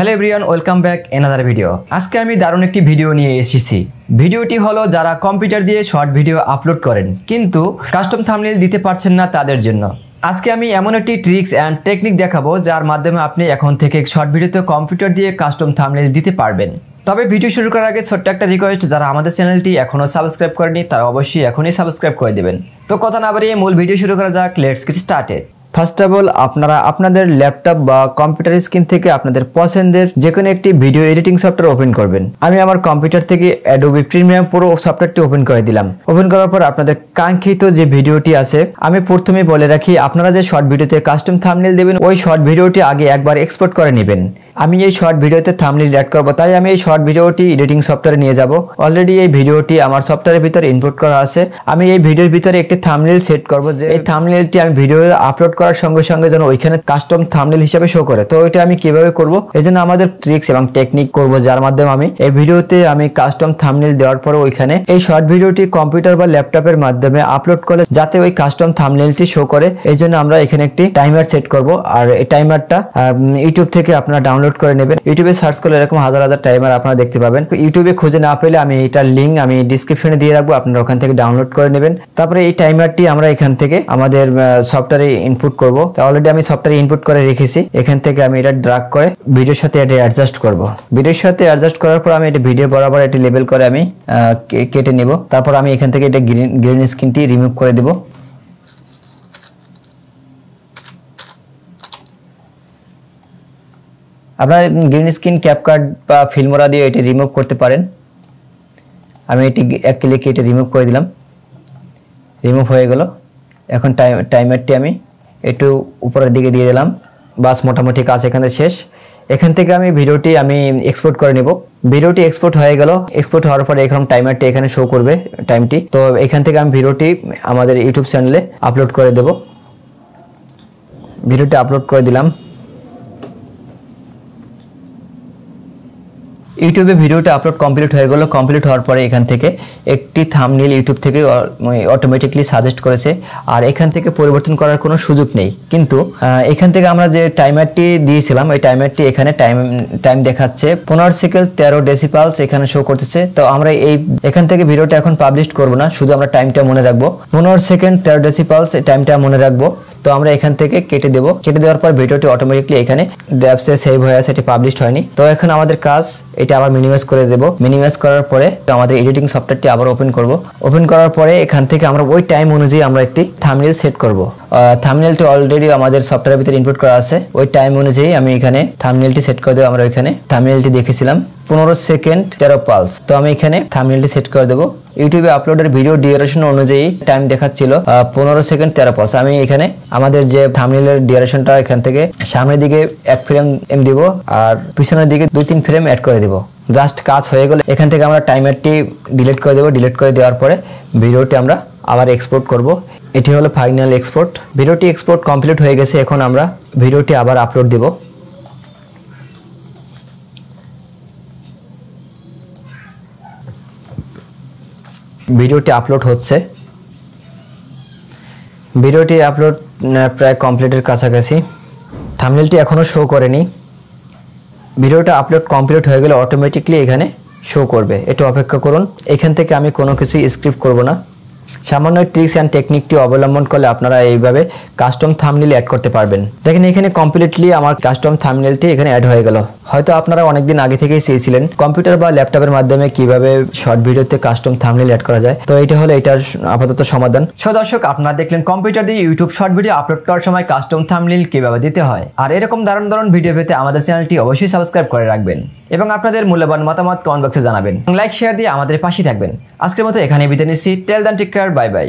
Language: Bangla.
Hello everyone, welcome back another video. আজকে আমি দারুণ একটি ভিডিও নিয়ে এসেছি। ভিডিওটি হলো যারা কম্পিউটার দিয়ে শর্ট ভিডিও আপলোড করেন কিন্তু কাস্টম থাম্বনেল দিতে পারছেন না তাদের জন্য। আজকে আমি এমন একটি ট্রিক্স অ্যান্ড টেকনিক দেখাবো যার মাধ্যমে আপনি এখন থেকে শর্ট ভিডিওতে কম্পিউটার দিয়ে কাস্টম থাম্বনেল দিতে পারবেন। তবে ভিডিও শুরু করার আগে ছোট্ট একটা রিকোয়েস্ট, যারা আমাদের চ্যানেলটি এখনও সাবস্ক্রাইব করেনি তারা অবশ্যই এখনই সাবস্ক্রাইব করে দেবেন। তো কথা না বাড়িয়ে মূল ভিডিও শুরু করা যাক। Let's get started. First of all, আপনারা আপনাদের ল্যাপটপ বা কম্পিউটার স্ক্রিন থেকে আপনাদের পছন্দের যে কোনো একটি ভিডিও এডিটিং সফটওয়্যার ওপেন করবেন। আমি আমার কম্পিউটার থেকে অ্যাডোবি প্রিমিয়াম প্রো সফটওয়্যারটি ওপেন করে দিলাম। ওপেন করার পর আপনাদের কাঙ্ক্ষিত যে ভিডিওটি আছে, আমি প্রথমেই বলে রাখি, আপনারা যে শর্ট ভিডিওতে কাস্টম থাম্বনেল দেবেন ওই শর্ট ভিডিওটি আগে একবার এক্সপোর্ট করে নেবেন। আমি এই শর্ট ভিডিওতে থাম্বনেল অ্যাড করব, তাই আমি এই শর্ট ভিডিওটি এডিটিং সফটওয়্যারে নিয়ে যাব। অলরেডি এই ভিডিওটি আমার সফটওয়্যারের ভিতরে ইনপুট করা আছে। আমি এই ভিডিওর ভিতরে একটি থাম্বনেল সেট করব, যে এই থাম্বনেলটি আমি ভিডিও আপলোড করার সঙ্গে সঙ্গে যেন ওইখানে কাস্টম থাম্বনেল হিসেবে শো করে। তো এটা আমি কিভাবে করব, এজন্য আমাদের ট্রিক্স এবং টেকনিক করব, যার মাধ্যমে আমি এই ভিডিওতে আমি কাস্টম থাম্বনেল দেওয়ার পরে ওইখানে এই শর্ট ভিডিওটি কম্পিউটার বা ল্যাপটপের মাধ্যমে আপলোড করে যাতে ওই কাস্টম থাম্বনেলটি শো করে। এই জন্য আমরা এখানে একটি টাইমার সেট করব। আর এই টাইমারটা ইউটিউব থেকে আপনারা ডাউনলোড করে নেবেন। ইউটিউবে সার্চ করলে এরকম হাজার হাজার টাইমার আপনারা দেখতে পাবেন। ইউটিউবে খুঁজে না পেলে আমি এটার লিঙ্ক আমি ডিসক্রিপশনে দিয়ে রাখবো, আপনারা ওখান থেকে ডাউনলোড করে নেবেন। তারপরে এই টাইমারটি আমরা এখান থেকে আমাদের সফটওয়্যারে ইনপুট করব। তা অলরেডি আমি সফটওয়্যারে ইনপুট করে রেখেছি। এখান থেকে আমি এটা ড্রাগ করে ভিডিওর সাথে এটা অ্যাডজাস্ট করব। ভিডিওর সাথে অ্যাডজাস্ট করার পর আমি এটা ভিডিও বরাবর এটি লেবেল করে আমি কেটে নেব। তারপর আমি এখান থেকে এটা গ্রিন স্ক্রিনটি রিমুভ করে দেব। আপনারা গ্রিন স্ক্রিন, ক্যাপকাট বা ফিল্মোরা দিয়ে এটি রিমুভ করতে পারেন। আমি এটি এক ক্লিকে এটা রিমুভ করে দিলাম। রিমুভ হয়ে গেল। এখন টাইমারটি আমি একটু উপরের দিকে দিয়ে দিলাম। বাস মোটামুটি কাজ এখানে শেষ। এখান থেকে আমি ভিডিওটি এক্সপোর্ট করে নেব। ভিডিওটি এক্সপোর্ট হয়ে গেল। এক্সপোর্ট হওয়ার পরে এখন টাইমারটি এখানে শো করবে, টাইমটি। তো এখান থেকে আমি ভিডিওটি আমাদের ইউটিউব চ্যানেলে আপলোড করে দেব। ভিডিওটি আপলোড করে দিলাম। ইউটিউবে ভিডিওটা আপলোড কমপ্লিট হয়ে গেল। কমপ্লিট হওয়ার পরে এখান থেকে একটি থাম্বনেল ইউটিউব থেকে অটোমেটিকলি সাজেস্ট করেছে, আর এখান থেকে পরিবর্তন করার কোনো সুযোগ নেই। কিন্তু এখান থেকে আমরা যে টাইমারটি দিয়েছিলাম ওই টাইমারটি এখানে টাইম দেখাচ্ছে 15 সেকেন্ড 13 ডেসিপালস এখানে শো করতেছে। তো আমরা এখান থেকে ভিডিওটা এখন পাবলিশ করব না, শুধু আমরা টাইমটা মনে রাখবো। 15 সেকেন্ড 13 ডেসিপালস এই টাইমটা মনে রাখবো। তো আমরা এখান থেকে কেটে দেব। কেটে দেওয়ার পর ভিডিওটি অটোমেটিকলি এখানে ড্রাফটসে সেভ হয়ে আছে, এটি পাবলিশড হয়নি। তো এখন আমাদের কাজ এটা আবার মিনিমাইজ করে দেব। মিনিমাইজ করার পরে আমাদের এডিটিং সফটওয়্যারটি আবার ওপেন করব। ওপেন করার পরে এখান থেকে আমরা ওই টাইম অনুযায়ী আমরা একটি থাম্বনেল সেট করব। থাম্বনেলটি অলরেডি আমাদের সফটওয়্যারের ভিতরে ইনপুট করা আছে। ওই টাইম অনুযায়ী আমি এখানে থাম্বনেলটি সেট করে দেব। আমরা ওইখানে থাম্বনেলটি দেখেছিলাম 15 সেকেন্ড 13 পালস। তো আমি এখানে থাম্বনেলটি সেট করে দেব। ইউটিউবে আপলোডের ভিডিও ডিউরেশন অনুযায়ী টাইম দেখাচ্ছিল 15 সেকেন্ড 13 পালস। আমি এখানে আমাদের যে থাম্বনেলের ডিউরেশনটা এখান থেকে সামনের দিকে 1 ফ্রেম দিব আর পিছনের দিকে 2-3 ফ্রেম অ্যাড করে দেব। জাস্ট কাজ হয়ে গেলে এখান থেকে আমরা টাইমারটি ডিলিট করে দেব। ডিলিট করে দেওয়ার পরে ভিডিওটি আমরা আবার এক্সপোর্ট করব। এটি হলো ফাইনাল এক্সপোর্ট। ভিডিওটি এক্সপোর্ট কমপ্লিট হয়ে গেছে। এখন আমরা ভিডিওটি আবার আপলোড দেব। ভিডিওটি আপলোড হচ্ছে। ভিডিওটি আপলোড প্রায় কমপ্লিটের কাছাকাছি। থাম্বনেলটি এখনও শো করেনি। ভিডিওটা আপলোড কমপ্লিট হয়ে গেলে অটোমেটিকলি এখানে শো করবে, একটু অপেক্ষা করুন। এখান থেকে আমি কোনো কিছুই স্ক্রিপ্ট করব না। সামান্য ট্রিক্স অ্যান্ড টেকনিকটি অবলম্বন করলে আপনারা এইভাবে কাস্টম থাম্বনেল অ্যাড করতে পারবেন। দেখেন এখানে কমপ্লিটলি আমার কাস্টম থাম্বনেলটি এখানে অ্যাড হয়ে গেল। হয়তো আপনারা অনেকদিন আগে থেকেই চেয়েছিলেন কম্পিউটার বা ল্যাপটপের মাধ্যমে কিভাবে শর্ট ভিডিওতে কাস্টম থাম্বনেল অ্যাড করা যায়। তো এটা হলো এটার আপাতত সমাধান। দর্শক, আপনারা দেখলেন কম্পিউটার দিয়ে ইউটিউব শর্ট ভিডিও আপলোড করার সময় কাস্টম থাম্বনেল কিভাবে দিতে হয়। আর এরকম দারুণ ভিডিও পেতে আমাদের চ্যানেলটি অবশ্যই সাবস্ক্রাইব করে রাখবেন এবং আপনাদের মূল্যবান মতামত কমেন্ট বক্সে জানাবেন। লাইক শেয়ার দিয়ে আমাদের পাশে থাকবেন। আজকের মতো এখানে বিদায় নিচ্ছি। Till then take care, bye by.